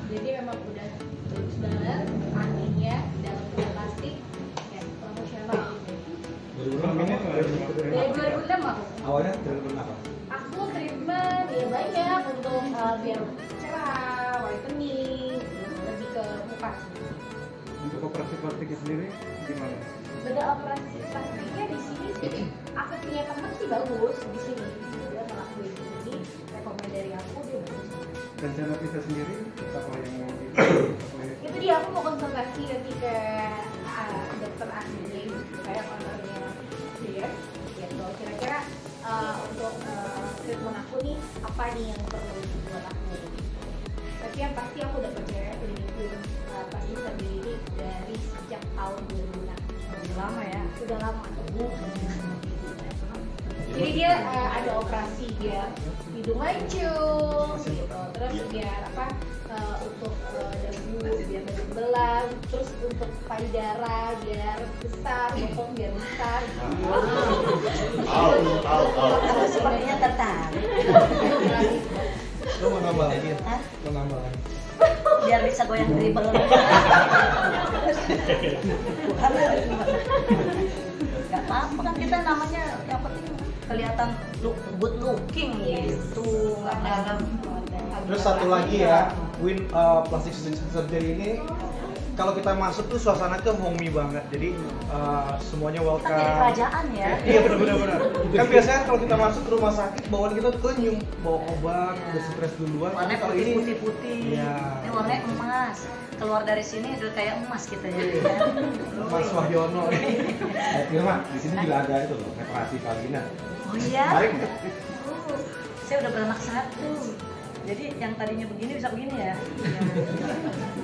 Jadi memang udah bagus banget, anginnya dalam bentuk plastik, ya profesional. 2006 ini Dari 2006 aku. awalnya treatment apa? Aku treatment ya banyak untuk biar cerah, whitening, lebih ke muka. Untuk operasi plastiknya sendiri gimana? Beda operasi plastiknya di sini sih, aku punya teman sih bagus di sini. Dia ngelakuin ini, rekomend dari aku dia bagus. Rencana kita sendiri apa yang mau Itu dia aku mau konsultasi nanti ke dokter ahli kayak konternya dia gitu kira-kira untuk treatment aku nih apa nih yang perlu buat aku. Tapi yang pasti aku udah percaya klinik pasti sendiri dari sejak tahun 2006. Udah lama ya. Udah lama. Jadi dia ada operasi dia hidung mancung gitu, terus biar apa untuk dagu biar berbelang, terus untuk payudara biar besar, bokong biar besar. Aku sepertinya tertarik. Lo mau nambah lagi? Hah? Mau nambah lagi? Biar bisa goyang dribble. Gak apa-apa kan kita namanya yang penting kelihatan good looking gitu. Nggak dalam. Terus satu lagi ya, Win plastic surgery ini kalau kita masuk tuh suasana tuh homey banget. Jadi semuanya Kita welcome. kayak kerajaan ya. Iya benar. Kan biasanya kalau kita masuk ke rumah sakit bawaan kita tuh kenyum, bawa obat, udah stres duluan. Warnanya Kalau ini putih-putih. Iya. Ini warnanya emas. Keluar dari sini udah kayak emas kita jadi kan. Mas Wahyono. Firma, di sini juga ada itu loh, reparasi vagina. Oh iya. Baik nggak? Saya udah beranak satu. Jadi yang tadinya begini bisa begini ya.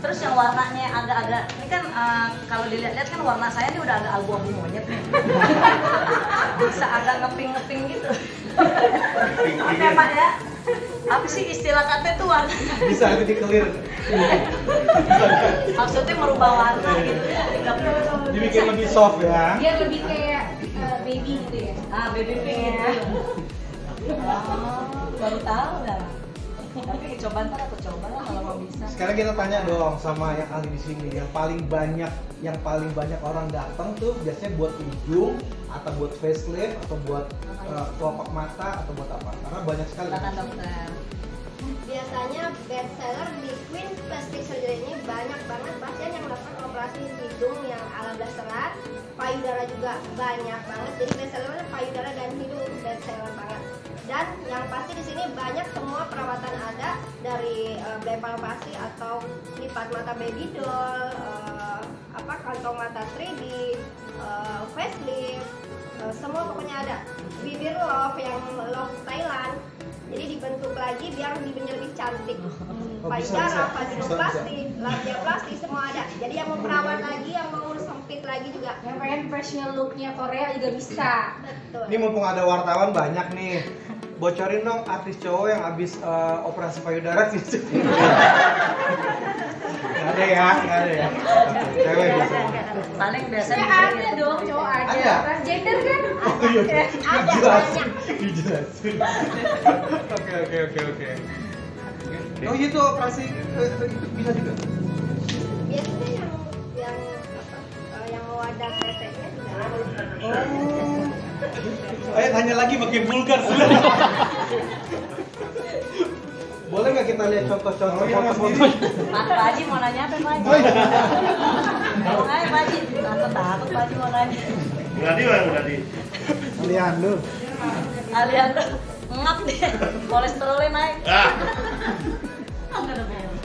Terus yang warnanya agak-agak, ini kan kalau dilihat-lihat kan warna saya ini udah agak abu-abu monyet nih. Bisa agak ngeping-ngeping gitu. Oke Pak ya. Apa sih istilah kata itu warna? Bisa itu di-clear. Maksudnya merubah warna gitu ya. Dibikin lebih soft ya. Dia lebih kayak baby gitu ya. Ah, baby pink gitu. Oh, baru tahu dah. Tapi coba ntar aku coba lah kalau mau bisa. Sekarang kita tanya dong sama yang ahli di sini, yang paling banyak orang datang tuh biasanya buat hidung atau buat facelift atau buat kelopak mata atau buat apa? Karena banyak sekali. Silakan dokter. Biasanya best seller di Queen Plastic Surgery ini banyak banget pasien yang melakukan operasi hidung yang ala blasteran, payudara juga banyak banget. Jadi best seller payudara dan hidung best seller banget. Dan yang pasti di sini banyak semua perawatan ada dari blepharoplasty atau lipat mata baby doll, kantong mata 3D, facelift, semua pokoknya ada. Bibir love yang love Thailand. Jadi dibentuk lagi biar bibirnya lebih cantik. Payudara, vaginoplasty, labiaplasty semua ada. Jadi yang mau perawat lagi, yang mau sempit lagi juga. Yang pengen fashional looknya Korea juga bisa. Betul. Ini mumpung ada wartawan banyak nih. Bocorin dong artis cowok yang habis operasi payudara gitu. Nggak ada ya. Cewek biasa. Paling biasanya Ya ada dong cowok aja. Ada? Transgender kan? Oh iya. Ada Dijelasin. banyak. Dijelasin. Oke. Oh gitu operasi itu bisa juga. Biasanya yang mau ada kreteknya juga ada. Ayo tanya lagi makin vulgar sudah. Boleh nggak kita lihat contoh-contoh foto-foto? Pak Haji mau nanya apa Pak Haji? Hai Pak Haji, takut Pak Haji mau nanya. Berarti. Lihat lu. Alian ngap deh, kolesterolnya naik.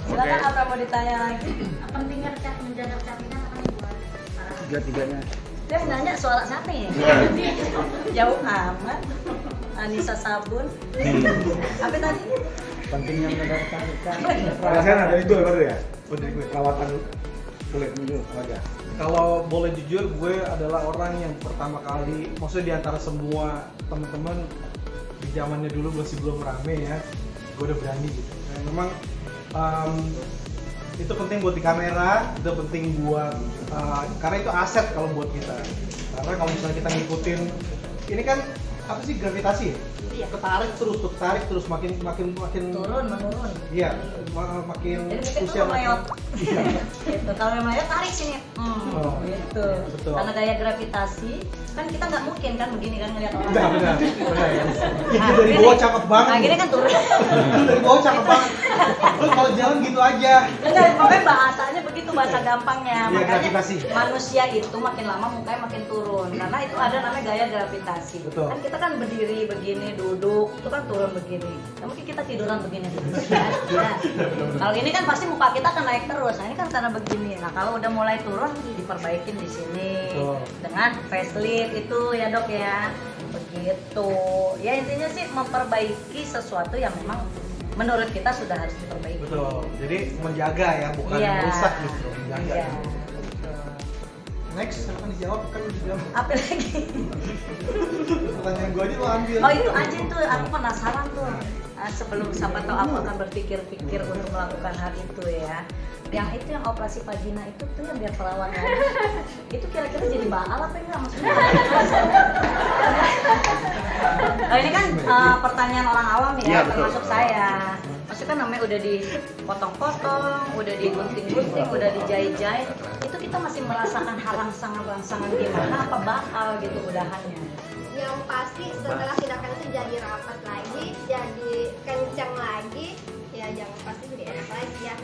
Silakan apa mau ditanya lagi? Pentingnya menjaga kecantikan apa nih buat para Tiga-tiganya. Dia nanya soal siapa nih? Jauh amat. Anissa Sabun. Apa tadi? Pentingnya menjaga kecantikan. Perasaan ada itu baru ya? Perawatan kulit dulu aja. Kalau boleh jujur, gue adalah orang yang pertama kali, maksudnya di antara semua teman-teman di zamannya dulu masih belum rame ya, gue udah berani gitu. Nah, memang itu penting buat di kamera, itu penting buat karena itu aset kalau buat kita. Karena kalau misalnya kita ngikutin, ini kan apa sih gravitasi ya? ya. ketarik terus makin Turun menurun. iya makin Jadi mungkin usia tuh melayot. iya. Gitu. Kalau yang melayot tarik sini. Oh. Gitu. Betul. Karena gaya gravitasi kan kita nggak mungkin kan begini kan ngeliat orang. benar ya. Nah, Dari gini. bawah cakep banget. Nah, gini kan turun. Dari bawah cakep banget. Lu kalau jalan gitu aja. Enggak, pokoknya bahasanya begitu, bahasa gampangnya. Iya, Makanya gravitasi. manusia itu makin lama mukanya makin turun. Karena itu ada namanya gaya gravitasi. Betul. Kan kita kan berdiri begini, duduk, itu kan turun begini. Nah, mungkin kita tiduran begini. Nah, kalau ini kan pasti muka kita akan naik terus. Nah, ini kan karena begini. Nah, kalau udah mulai turun, diperbaikin di sini. Betul. Dengan facelift itu ya dok ya. Begitu. Ya intinya sih memperbaiki sesuatu yang memang menurut kita sudah harus diperbaiki. Betul. Jadi menjaga ya, bukan Iya. merusak gitu, menjaga. Iya. Next, silakan dijawab, kan dijawab. Apa lagi? Pertanyaan gue aja lo ambil. Oh itu anjing tuh, aku penasaran tuh. Sebelum siapa tahu aku akan berpikir-pikir untuk melakukan hal itu ya. Yang itu yang operasi vagina itu tuh yang biar perawan lagi. Itu kira-kira jadi baal apa enggak maksudnya? Oh, ini kan pertanyaan orang awam ya, Iya, betul. termasuk saya. Maksudnya kan namanya udah dipotong-potong, udah digunting-gunting, udah dijahit-jahit. Itu kita masih merasakan rangsangan gimana apa bakal gitu udahannya. Yang pasti setelah tindakan itu jadi rapat lagi, jadi kencang lagi, ya yang pasti jadi enak lagi ya.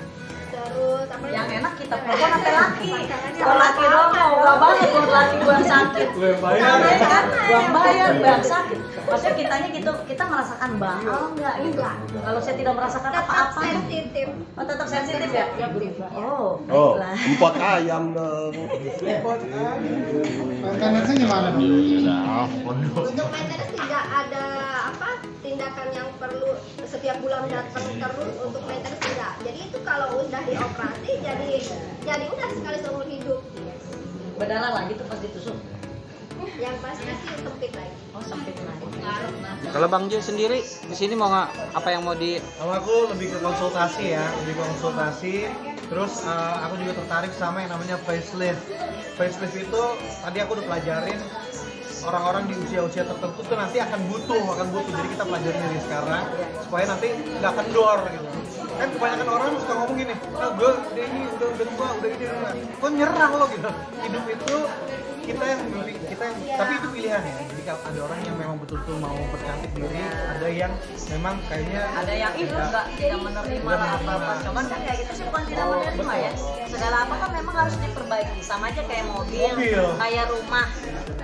Terus apa Yang lagi? enak kita perempuan sampai laki. Kalau laki doang mau gak banget buat laki gua yang sakit. Gua yang bayar. Karena kan gua yang bayar, gua yang sakit. Maksudnya kitanya gitu, kita merasakan bakal enggak gitu. Kalau saya tidak merasakan Tetap apa-apa. sensitif. Oh, tetap sensitif ya? Oh, Oh, baiklah. empot ayam dong. Maintenance-nya gimana nih? Untuk maintenance tidak ada apa tindakan yang perlu setiap bulan datang terus untuk maintenance tidak. Jadi itu kalau udah dioperasi jadi udah sekali seumur hidup. Berdarah lagi tuh pas ditusuk. Yang pasti sih sempit lagi. Oh, sempit lagi. Kalau Bang Jo sendiri di sini mau nggak apa yang mau di Kalau aku lebih ke konsultasi ya, lebih ke konsultasi. Terus aku juga tertarik sama yang namanya facelift. Facelift itu tadi aku udah pelajarin orang-orang di usia-usia tertentu tuh nanti akan butuh. Jadi kita pelajarin dari sekarang supaya nanti nggak kendor gitu. Kan kebanyakan orang suka ngomong gini, "Ah, gue udah tua, udah ini udah." Kok nyerah lo gitu. Hidup itu kita yang tapi itu pilihan ya. Jadi kalau ada orang yang memang betul-betul mau bercantik diri, ada yang memang kayaknya Ada yang itu tidak menerima lah apa-apa. Cuman kan kayak gitu sih bukan tidak menerima ya. Segala apa kan memang harus diperbaiki. Sama aja kayak mobil. Kayak rumah.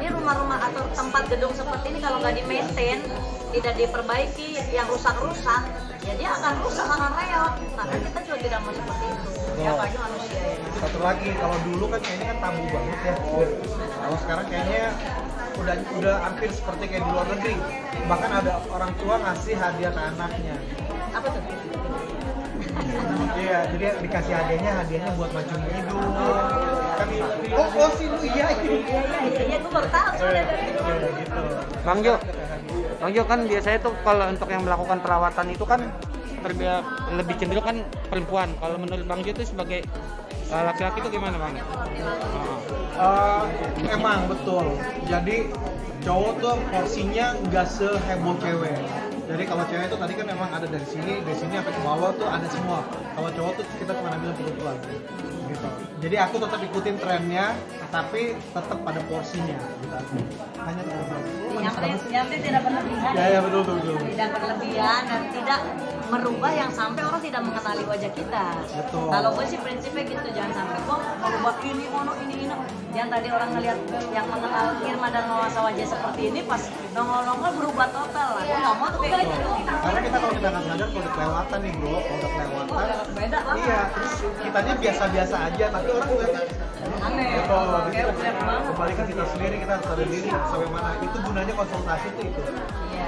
Ini rumah-rumah atau tempat gedung seperti ini kalau nggak di-maintain, tidak diperbaiki, yang rusak-rusak, ya dia akan rusak, akan reot. Nah kan kita juga tidak mau seperti itu. Ya apalagi manusia ya. satu lagi, kalau dulu kan kayaknya kan tabu banget ya. Kalau sekarang kayaknya udah hampir seperti kayak di luar negeri. Bahkan ada orang tua ngasih hadiah ke anaknya. Apa tuh? Iya, jadi dikasih hadiahnya buat mancung hidung. Kan oh sih lu iya. Iya, gue baru tahu soalnya. Gitu. Bang Jo? Bang Jo kan biasanya tuh kalau untuk yang melakukan perawatan itu kan lebih cenderung kan perempuan. Kalau menurut Bang Jo itu sebagai laki-laki itu gimana Bang? Emang betul. Jadi cowok tuh porsinya nggak seheboh cewek. Jadi kalau cewek itu tadi kan memang ada dari sini sampai ke bawah tuh ada semua. Kalau cowok tuh kita cuma ambil kebutuhan. Gitu. Jadi aku tetap ikutin trennya, tapi tetap pada porsinya. Gitu. Hanya Yang penting tidak berlebihan. Ya betul. Tidak berlebihan dan tidak merubah yang sampai orang tidak mengenali wajah kita. Betul. Kalau gue sih prinsipnya gitu, jangan sampai kok merubah ini. Yang tadi orang ngelihat yang mengenal Irma dan Mawasa wajah seperti ini pas nongol-nongol berubah total lah. Gue nggak mau tuh kayak gitu. Karena kita kalau kita nggak sadar kalau udah kelewatan nih bro, kalau udah kelewatan. Beda lah. Iya, terus kitanya biasa-biasa aja, tapi orang ngeliatnya Aneh. betul. Kayak udah banget. Kembali ke kita sendiri, kita harus sadar diri sampai mana. Itu gunanya konsultasi tuh itu. Iya.